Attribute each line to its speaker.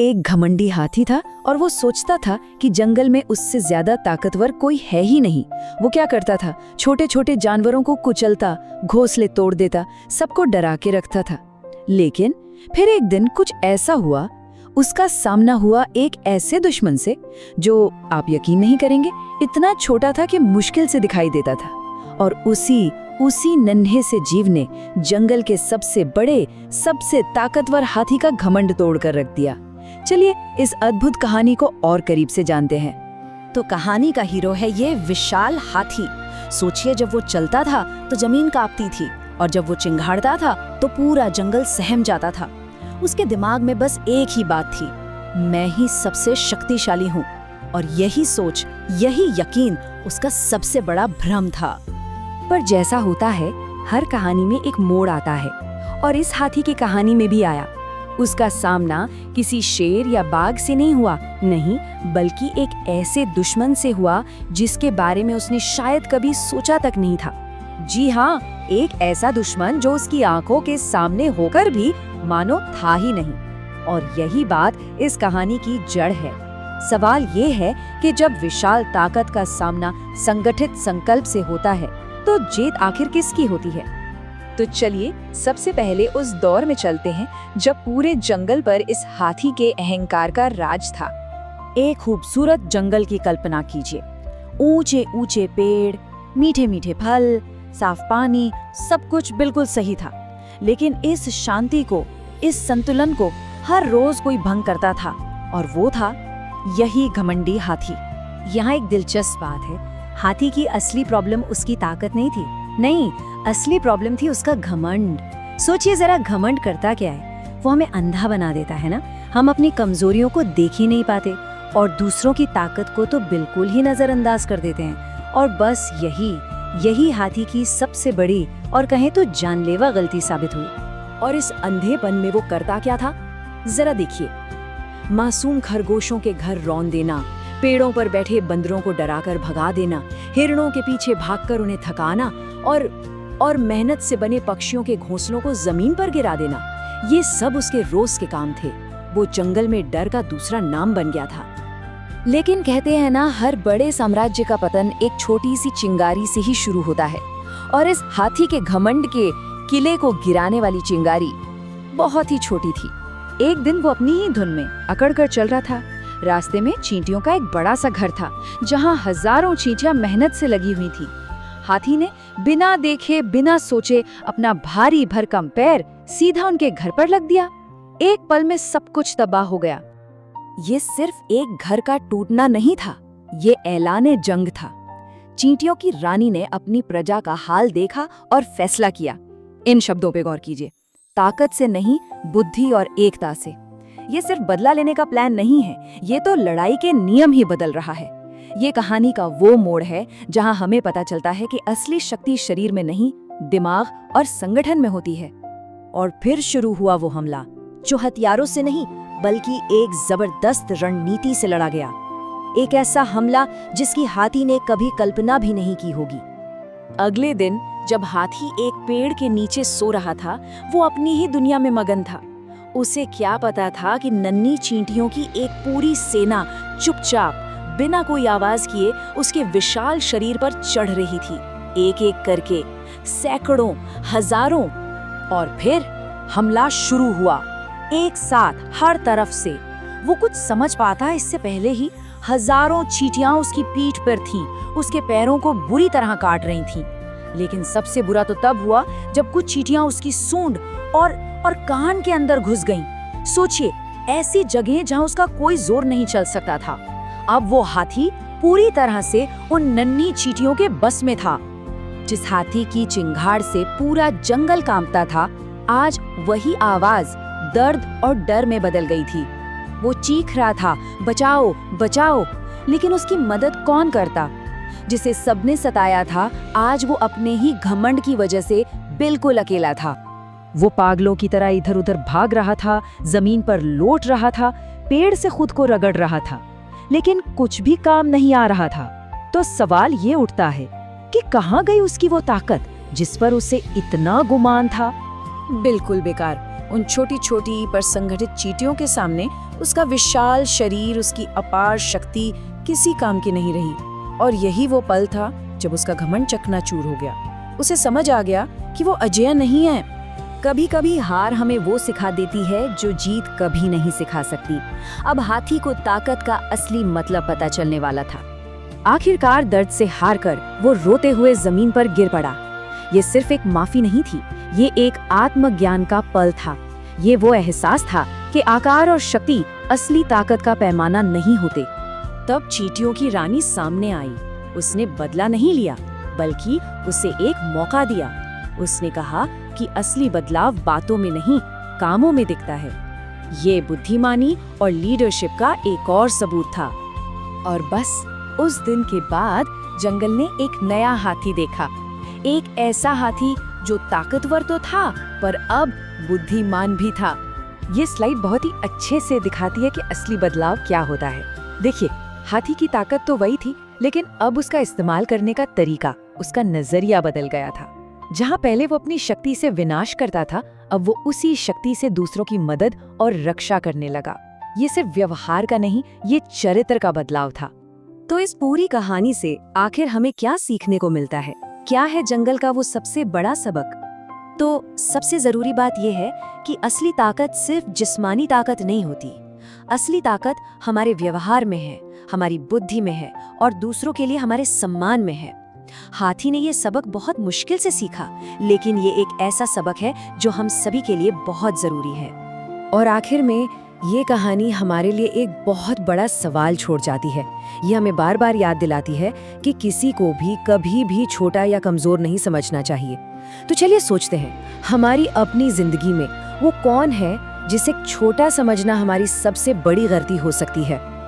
Speaker 1: एक घमंडी हाथी था और वो सोचता था कि जंगल में उससे ज्यादा ताकतवर कोई है ही नहीं। वो क्या करता था, छोटे छोटे जानवरों को कुचलता, घोंसले तोड़ देता, सबको डरा के रखता था। लेकिन फिर एक दिन कुछ ऐसा हुआ, उसका सामना हुआ एक ऐसे दुश्मन से जो आप यकीन नहीं करेंगे इतना छोटा था कि मुश्किल से दिखाई देता था। और उसी नन्हे से जीव ने जंगल के सबसे बड़े, सबसे ताकतवर हाथी का घमंड तोड़कर रख दिया। चलिए इस अद्भुत कहानी को और करीब से जानते हैं।
Speaker 2: तो कहानी का हीरो है ये विशाल हाथी। सोचिए, जब वो चलता था तो जमीन कांपती थी और जब वो चिंघाड़ता था तो पूरा जंगल सहम जाता था। उसके दिमाग में बस एक ही बात थी, मैं ही सबसे शक्तिशाली हूँ। और यही सोच, यही यकीन उसका सबसे बड़ा भ्रम था।
Speaker 1: पर जैसा होता है, हर कहानी में एक मोड़ आता है और इस हाथी की कहानी में भी आया। उसका सामना किसी शेर या बाघ से नहीं हुआ, नहीं, बल्कि एक ऐसे दुश्मन से हुआ जिसके बारे में उसने शायद कभी सोचा तक नहीं था। जी हाँ, एक ऐसा दुश्मन जो उसकी आंखों के सामने होकर भी मानो था ही नहीं। और यही बात इस कहानी की जड़ है। सवाल ये है कि जब विशाल ताकत का सामना संगठित संकल्प से होता है तो जीत आखिर किसकी होती है? तो चलिए सबसे पहले उस दौर में चलते हैं जब पूरे जंगल पर इस हाथी के अहंकार का राज था।
Speaker 2: एक खूबसूरत जंगल की कल्पना कीजिए। ऊंचे ऊंचे पेड़, मीठे मीठे फल, साफ पानी, सब कुछ बिल्कुल सही था। लेकिन इस शांति को, इस संतुलन को हर रोज कोई भंग करता था, और वो था यही घमंडी हाथी।
Speaker 1: यहाँ एक दिलचस्प बात है, हाथी की असली प्रॉब्लम उसकी ताकत नहीं थी, नहीं, असली प्रॉब्लम थी उसका घमंड। सोचिए जरा, घमंड करता क्या है? वो हमें अंधा बना देता है ना। हम अपनी कमजोरियों को देख ही नहीं पाते और दूसरों की ताकत को तो बिल्कुल ही नजरअंदाज कर देते हैं। और बस यही हाथी की सबसे बड़ी और कहें तो जानलेवा गलती साबित हुई।
Speaker 2: और इस अंधेपन में वो करता क्या था, जरा देखिए। मासूम खरगोशों के घर रौंद देना, पेड़ों पर बैठे बंदरों को डराकर भगा देना, हिरणों के पीछे भागकर उन्हें थकाना और मेहनत से बने पक्षियों के घोंसलों को जमीन पर गिरा देना, ये सब उसके रोज के काम थे। वो जंगल में डर का दूसरा नाम बन गया था।
Speaker 1: लेकिन कहते हैं ना, हर बड़े साम्राज्य का पतन एक छोटी सी चिंगारी से ही शुरू होता है। और इस हाथी के घमंड के किले को गिराने वाली चिंगारी बहुत ही छोटी थी। एक दिन वो अपनी ही धुन में अकड़ कर चल रहा था। रास्ते में चींटियों का एक बड़ा सा घर था जहाँ हजारों चींटियां मेहनत से लगी हुई थी। हाथी ने बिना देखे, बिना सोचे अपना भारी भरकम पैर सीधा उनके घर पर लग दिया। एक पल में सब कुछ तबाह हो गया। ये सिर्फ एक घर का टूटना नहीं था, ये ऐलान जंग था। चींटियों की रानी ने अपनी प्रजा का हाल देखा और फैसला किया। इन शब्दों पे गौर कीजिए, ताकत से नहीं, बुद्धि और एकता से। ये सिर्फ बदला लेने का प्लान नहीं है, ये तो लड़ाई के नियम ही बदल रहा है। ये कहानी का वो मोड़ है जहां हमें पता चलता है कि असली शक्ति शरीर में नहीं, दिमाग और संगठन में होती है।
Speaker 2: और फिर शुरू हुआ वो हमला, जो हथियारों से नहीं बल्कि एक जबरदस्त रणनीति से लड़ा गया। एक ऐसा हमला जिसकी हाथी ने कभी कल्पना भी नहीं की होगी। अगले दिन जब हाथी एक पेड़ के नीचे सो रहा था, वो अपनी ही दुनिया में मगन था। उसे क्या पता था कि नन्ही चींटियों की एक पूरी सेना चुपचाप, बिना कोई आवाज किए उसके विशाल शरीर पर चढ़ रही थी, एक एक करके, सैकड़ों, हजारों। और फिर हमला शुरू हुआ, एक साथ, हर तरफ से। वो कुछ समझ पाता इससे पहले ही हजारों चींटियां उसकी पीठ पर थीं, उसके पैरों को बुरी तरह काट रही थीं। लेकिन सबसे बुरा तो तब हुआ जब कुछ चींटियां उसकी सूंड और कान के अंदर घुस गईं। सोचिए, ऐसी जगह जहां उसका कोई जोर नहीं चल सकता था। अब वो हाथी पूरी तरह से उन नन्ही चींटियों के बस में था। जिस हाथी की चिंगाड़ से पूरा जंगल कांपता था, आज वही आवाज दर्द और डर में बदल गई थी। वो चीख रहा था, बचाओ बचाओ, लेकिन उसकी मदद कौन करता? जिसे सबने सताया था, आज वो अपने ही घमंड की वजह से बिल्कुल अकेला था। वो पागलों की तरह इधर उधर भाग रहा था, जमीन पर लौट रहा था, पेड़ से खुद को रगड़ रहा था, लेकिन कुछ भी काम नहीं आ रहा था। तो सवाल ये उठता है कि कहाँ गई उसकी वो ताकत जिस पर उसे इतना गुमान था? बिल्कुल बेकार। उन छोटी छोटी पर संगठित चींटियों के सामने उसका विशाल शरीर, उसकी अपार शक्ति किसी काम की नहीं रही। और यही वो पल था जब उसका घमंड चकनाचूर हो गया। उसे समझ आ गया कि वो अजेय नहीं है।
Speaker 1: कभी कभी हार हमें वो सिखा देती है जो जीत कभी नहीं सिखा सकती। अब हाथी को ताकत का असली मतलब पता चलने वाला था। आखिरकार दर्द से हारकर वो रोते हुए जमीन पर गिर पड़ा। ये सिर्फ एक माफी नहीं थी, ये एक आत्मज्ञान का पल था। ये वो एहसास था कि आकार और शक्ति असली ताकत का पैमाना नहीं होते।
Speaker 2: तब चींटियों की रानी सामने आई। उसने बदला नहीं लिया, बल्कि उसे एक मौका दिया। उसने कहा कि असली बदलाव बातों में नहीं, कामों में दिखता है। ये बुद्धिमानी और लीडरशिप का एक और सबूत था।
Speaker 1: और बस उस दिन के बाद जंगल ने एक नया हाथी देखा। एक ऐसा हाथी जो ताकतवर तो था, पर अब बुद्धिमान भी था। ये स्लाइड बहुत ही अच्छे से दिखाती है कि असली बदलाव क्या होता है। देखिए, हाथी की ताकत तो वही थी, लेकिन अब उसका इस्तेमाल करने का तरीका, उसका नजरिया बदल गया था। जहाँ पहले वो अपनी शक्ति से विनाश करता था, अब वो उसी शक्ति से दूसरों की मदद और रक्षा करने लगा। ये सिर्फ व्यवहार का नहीं, ये चरित्र का बदलाव था।
Speaker 2: तो इस पूरी कहानी से आखिर हमें क्या सीखने को मिलता है? क्या है जंगल का वो सबसे बड़ा सबक? तो सबसे जरूरी बात यह है कि असली ताकत सिर्फ जिस्मानी ताकत नहीं होती। असली ताकत हमारे व्यवहार में है, हमारी बुद्धि में है और दूसरों के लिए हमारे सम्मान में है। हाथी ने ये सबक बहुत मुश्किल से सीखा, लेकिन ये एक ऐसा सबक है जो हम सभी के लिए बहुत जरूरी है।
Speaker 1: और आखिर में ये कहानी हमारे लिए एक बहुत बड़ा सवाल छोड़ जाती है। ये हमें बार बार याद दिलाती है कि किसी को भी कभी भी छोटा या कमजोर नहीं समझना चाहिए। तो चलिए सोचते हैं, हमारी अपनी जिंदगी में वो कौन है जिसे छोटा समझना हमारी सबसे बड़ी गलती हो सकती है।